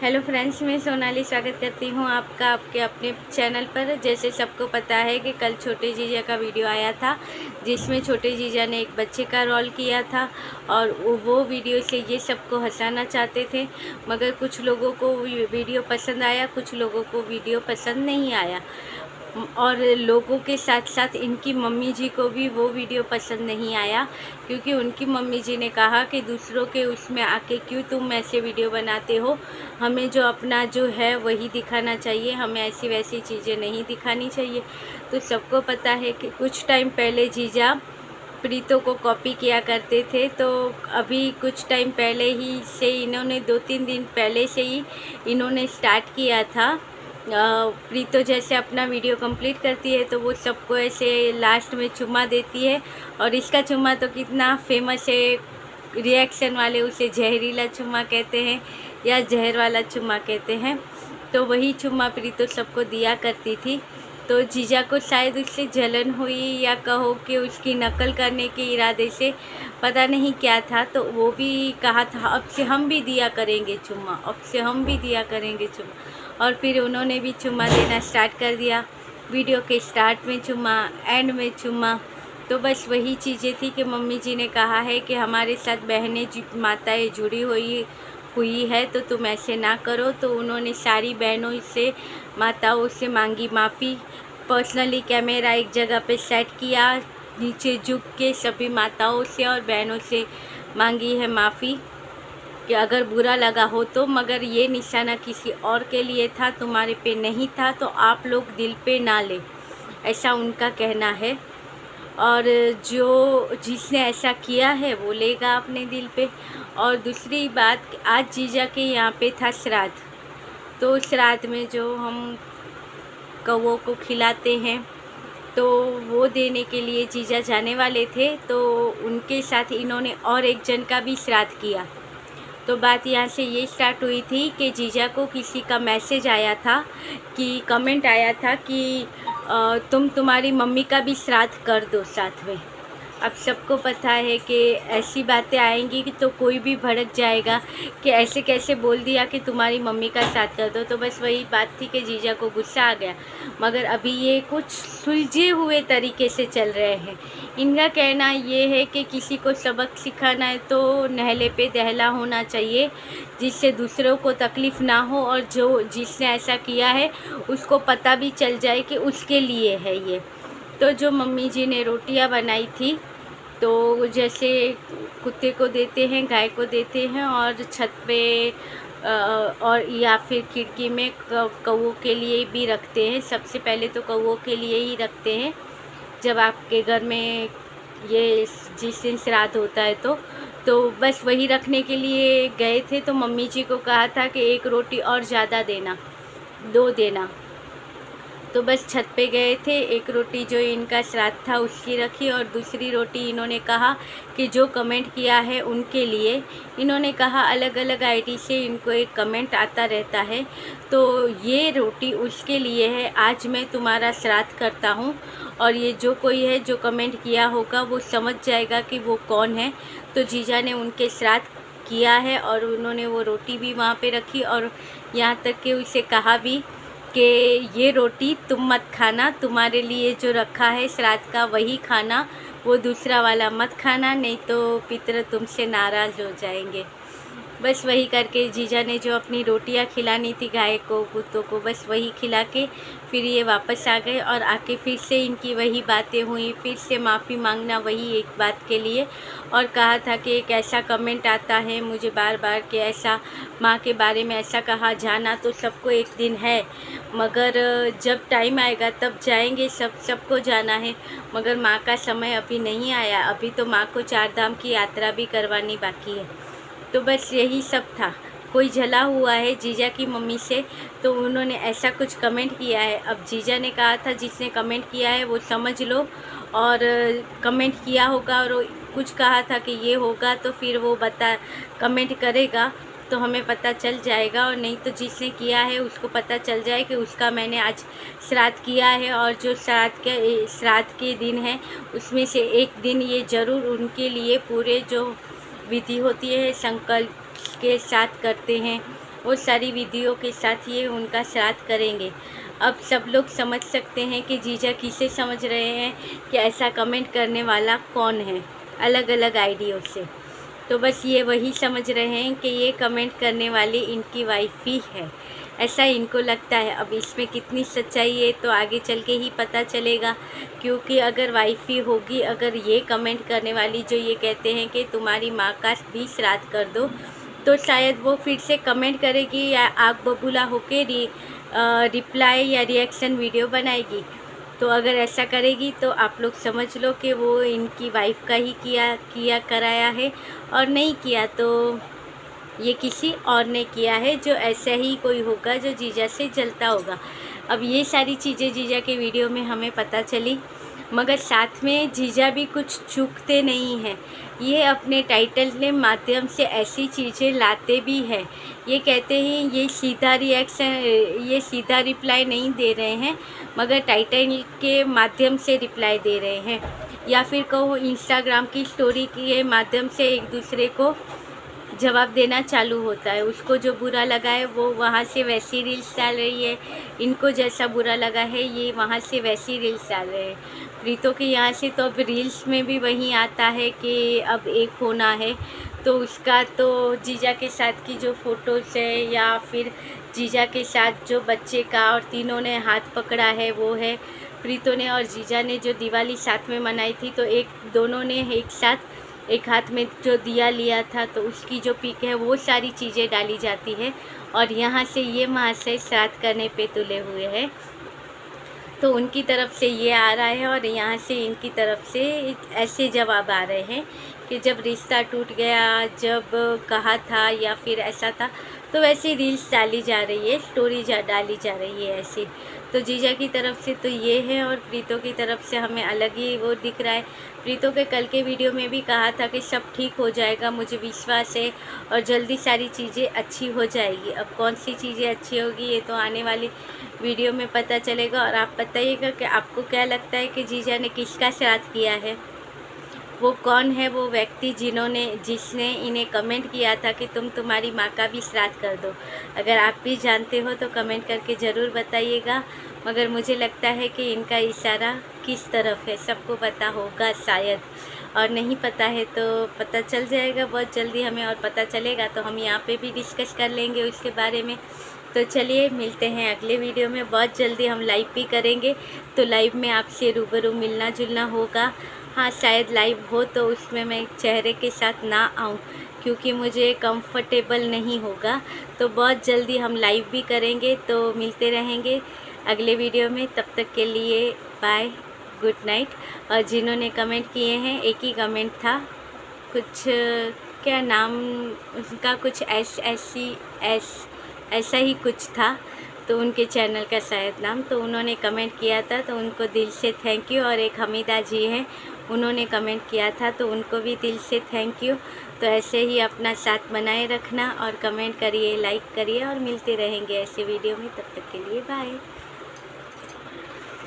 Hello friends, मैं सोनाली स्वागत करती हूँ आपका आपके अपने चैनल पर। जैसे सबको पता है कि कल छोटे जीजा का वीडियो आया था जिसमें छोटे जीजा ने एक बच्चे का रोल किया था और वो वीडियो से ये सबको हंसाना चाहते थे, मगर कुछ लोगों को वीडियो पसंद आया, कुछ लोगों को वीडियो पसंद नहीं आया और लोगों के साथ साथ इनकी मम्मी जी को भी वो वीडियो पसंद नहीं आया, क्योंकि उनकी मम्मी जी ने कहा कि दूसरों के उसमें आके क्यों तुम ऐसे वीडियो बनाते हो, हमें जो अपना जो है वही दिखाना चाहिए, हमें ऐसी वैसी चीज़ें नहीं दिखानी चाहिए। तो सबको पता है कि कुछ टाइम पहले जीजा प्रीतो को कॉपी किया करते थे, तो अभी कुछ टाइम पहले ही से इन्होंने 2-3 दिन पहले से ही इन्होंने स्टार्ट किया था। प्रीतो जैसे अपना वीडियो कंप्लीट करती है तो वो सबको ऐसे लास्ट में चुम्मा देती है, और इसका चुम्मा तो कितना फेमस है, रिएक्शन वाले उसे जहरीला चुम्मा कहते हैं या जहर वाला चुम्मा कहते हैं। तो वही चुम्मा प्रीतो सबको दिया करती थी। तो जीजा को शायद उससे जलन हुई या कहो कि उसकी नकल करने के इरादे से, पता नहीं क्या था, तो वो भी कहा था अब से हम भी दिया करेंगे चुम्मा, अब से हम भी दिया करेंगे चुम्मा। और फिर उन्होंने भी चुम्मा देना स्टार्ट कर दिया। वीडियो के स्टार्ट में चुम्मा, एंड में चुम्मा। तो बस वही चीज़ें थी कि मम्मी जी ने कहा है कि हमारे साथ बहनें माताएँ जुड़ी हुई है तो तुम ऐसे ना करो। तो उन्होंने सारी बहनों से, माताओं से मांगी माफ़ी। पर्सनली कैमरा एक जगह पे सेट किया, नीचे झुक के सभी माताओं से और बहनों से मांगी है माफ़ी कि अगर बुरा लगा हो तो, मगर ये निशाना किसी और के लिए था, तुम्हारे पे नहीं था, तो आप लोग दिल पे ना ले, ऐसा उनका कहना है। और जो जिसने ऐसा किया है वो लेगा अपने दिल पे। और दूसरी बात, आज जीजा के यहाँ पे था श्राद्ध, तो श्राद्ध में जो हम कौवों को खिलाते हैं तो वो देने के लिए जीजा जाने वाले थे, तो उनके साथ इन्होंने और एक जन का भी श्राद्ध किया। तो बात यहाँ से ये स्टार्ट हुई थी कि जीजा को किसी का मैसेज आया था, कि कमेंट आया था कि तुम्हारी मम्मी का भी श्राद्ध कर दो साथ में। अब सबको पता है कि ऐसी बातें आएंगी कि तो कोई भी भड़क जाएगा कि ऐसे कैसे बोल दिया कि तुम्हारी मम्मी का श्राद्ध कर दो। तो बस वही बात थी कि जीजा को गुस्सा आ गया, मगर अभी ये कुछ सुलझे हुए तरीके से चल रहे हैं। इनका कहना ये है कि किसी को सबक सिखाना है तो नहले पे दहला होना चाहिए, जिससे दूसरों को तकलीफ़ ना हो, और जो जिसने ऐसा किया है उसको पता भी चल जाए कि उसके लिए है ये। तो जो मम्मी जी ने रोटियां बनाई थी, तो जैसे कुत्ते को देते हैं, गाय को देते हैं, और छत पे और या फिर खिड़की में कौवों के लिए भी रखते हैं। सबसे पहले तो कौवों के लिए ही रखते हैं जब आपके घर में ये जिस दिन श्राद्ध होता है तो बस वही रखने के लिए गए थे। तो मम्मी जी को कहा था कि एक रोटी और ज़्यादा देना, 2 देना। तो बस छत पे गए थे, एक रोटी जो इनका श्राद्ध था उसकी रखी, और दूसरी रोटी इन्होंने कहा कि जो कमेंट किया है उनके लिए। इन्होंने कहा अलग अलग आईडी से इनको एक कमेंट आता रहता है, तो ये रोटी उसके लिए है, आज मैं तुम्हारा श्राद्ध करता हूँ, और ये जो कोई है जो कमेंट किया होगा वो समझ जाएगा कि वो कौन है। तो जीजा ने उनके श्राद्ध किया है और उन्होंने वो रोटी भी वहाँ पे रखी, और यहाँ तक कि उसे कहा भी कि ये रोटी तुम मत खाना, तुम्हारे लिए जो रखा है श्राद्ध का वही खाना, वो दूसरा वाला मत खाना, नहीं तो पितर तुमसे नाराज़ हो जाएंगे। बस वही करके जीजा ने जो अपनी रोटियां खिलानी थी गाय को, कुत्तों को, बस वही खिला के फिर ये वापस आ गए, और आके फिर से इनकी वही बातें हुई, फिर से माफ़ी मांगना वही एक बात के लिए, और कहा था कि एक ऐसा कमेंट आता है मुझे बार बार कि ऐसा माँ के बारे में ऐसा कहा, जाना तो सबको एक दिन है, मगर जब टाइम आएगा तब जाएंगे, सबको जाना है, मगर माँ का समय अभी नहीं आया, अभी तो माँ को 4 धाम की यात्रा भी करवानी बाकी है। तो बस यही सब था। कोई जला हुआ है जीजा की मम्मी से, तो उन्होंने ऐसा कुछ कमेंट किया है। अब जीजा ने कहा था जिसने कमेंट किया है वो समझ लो, और कमेंट किया होगा और कुछ कहा था कि ये होगा, तो फिर वो कमेंट करेगा तो हमें पता चल जाएगा, और नहीं तो जिसने किया है उसको पता चल जाए कि उसका मैंने आज श्राद्ध किया है, और जो श्राद्ध के दिन है उसमें से एक दिन ये ज़रूर उनके लिए पूरे जो विधि होती है संकल्प के साथ करते हैं, वो सारी विधियों के साथ ये उनका श्राद्ध करेंगे। अब सब लोग समझ सकते हैं कि जीजा किसे समझ रहे हैं कि ऐसा कमेंट करने वाला कौन है अलग अलग आईडियों से। तो बस ये वही समझ रहे हैं कि ये कमेंट करने वाली इनकी वाइफ ही है, ऐसा इनको लगता है। अब इसमें कितनी सच्चाई है तो आगे चल के ही पता चलेगा, क्योंकि अगर वाइफ ही होगी, अगर ये कमेंट करने वाली जो ये कहते हैं कि तुम्हारी माँ का भी श्राद्ध कर दो, तो शायद वो फिर से कमेंट करेगी या आग बबूला होके रिप्लाई या रिएक्शन वीडियो बनाएगी। तो अगर ऐसा करेगी तो आप लोग समझ लो कि वो इनकी वाइफ का ही किया कराया है, और नहीं किया तो ये किसी और ने किया है, जो ऐसा ही कोई होगा जो जीजा से जलता होगा। अब ये सारी चीज़ें जीजा के वीडियो में हमें पता चली, मगर साथ में जीजा भी कुछ चूकते नहीं हैं। ये अपने टाइटल के माध्यम से ऐसी चीज़ें लाते भी हैं। ये कहते हैं ये सीधा रिएक्शन, ये सीधा रिप्लाई नहीं दे रहे हैं, मगर टाइटल के माध्यम से रिप्लाई दे रहे हैं, या फिर कहो इंस्टाग्राम की स्टोरी के माध्यम से एक दूसरे को जवाब देना चालू होता है। उसको जो बुरा लगा है वो वहाँ से वैसी रील्स डाल रही है, इनको जैसा बुरा लगा है ये वहाँ से वैसी रील्स डाल रहे हैं। प्रीतो के यहाँ से तो अब रील्स में भी वही आता है कि अब एक होना है, तो उसका तो जीजा के साथ की जो फ़ोटोज़ है या फिर जीजा के साथ जो बच्चे का और तीनों ने हाथ पकड़ा है वो है। प्रीतो ने और जीजा ने जो दिवाली साथ में मनाई थी, तो दोनों ने एक साथ एक हाथ में जो दिया लिया था, तो उसकी जो पिक है वो सारी चीज़ें डाली जाती है। और यहाँ से ये महाशय श्राद्ध करने पे तुले हुए हैं, तो उनकी तरफ से ये आ रहा है और यहाँ से इनकी तरफ से ऐसे जवाब आ रहे हैं कि जब रिश्ता टूट गया, जब कहा था या फिर ऐसा था, तो वैसे रील्स डाली जा रही है, स्टोरी डाली जा रही है ऐसी। तो जीजा की तरफ से तो ये है, और प्रीतो की तरफ से हमें अलग ही वो दिख रहा है। प्रीतो के कल के वीडियो में भी कहा था कि सब ठीक हो जाएगा, मुझे विश्वास है और जल्दी सारी चीज़ें अच्छी हो जाएगी। अब कौन सी चीज़ें अच्छी होगी ये तो आने वाली वीडियो में पता चलेगा। और आप बताइएगा कि आपको क्या लगता है कि जीजा ने किसका श्राद्ध किया है, वो कौन है वो व्यक्ति जिसने इन्हें कमेंट किया था कि तुम्हारी माँ का भी श्राद्ध कर दो। अगर आप भी जानते हो तो कमेंट करके ज़रूर बताइएगा। मगर मुझे लगता है कि इनका इशारा किस तरफ है सबको पता होगा शायद, और नहीं पता है तो पता चल जाएगा बहुत जल्दी हमें, और पता चलेगा तो हम यहाँ पे भी डिस्कस कर लेंगे उसके बारे में। तो चलिए मिलते हैं अगले वीडियो में, बहुत जल्दी हम लाइव भी करेंगे, तो लाइव में आपसे रूबरू मिलना जुलना होगा। हाँ, शायद लाइव हो तो उसमें मैं चेहरे के साथ ना आऊँ, क्योंकि मुझे कंफर्टेबल नहीं होगा। तो बहुत जल्दी हम लाइव भी करेंगे, तो मिलते रहेंगे अगले वीडियो में। तब तक के लिए बाय, गुड नाइट। और जिन्होंने कमेंट किए हैं, एक ही कमेंट था, कुछ क्या नाम उनका, कुछ ऐसा ही कुछ था, तो उनके चैनल का शायद नाम, तो उन्होंने कमेंट किया था, तो उनको दिल से थैंक यू। और एक हमीदा जी हैं, उन्होंने कमेंट किया था, तो उनको भी दिल से थैंक यू। तो ऐसे ही अपना साथ बनाए रखना और कमेंट करिए, लाइक करिए, और मिलते रहेंगे ऐसे वीडियो में। तब तक के लिए बाय।